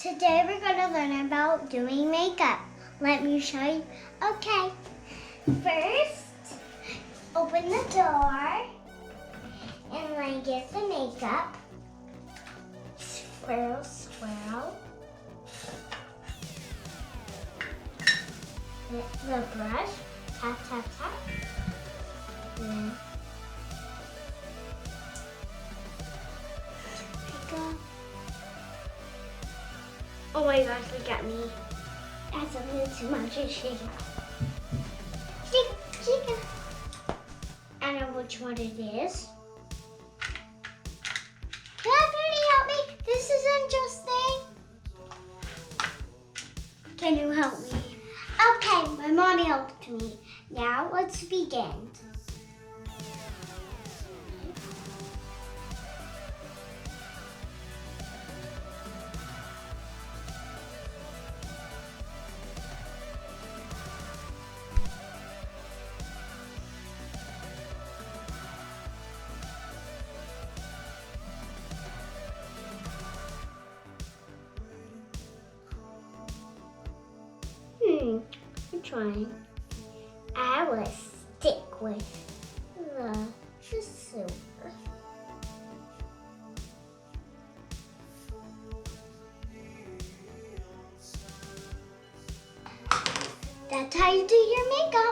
Today we're going to learn about doing makeup. Let me show you. Okay, first open the door and get the makeup. Swirl, swirl. The brush, tap, tap, tap. Then makeup. Oh my gosh, look at me. That's a little too much. Shake it. I know which one it is. Can somebody help me? This is interesting. Can you help me? Okay, my mommy helped me. Now let's begin. I'm trying. I will stick with the silver. That's how you do your makeup.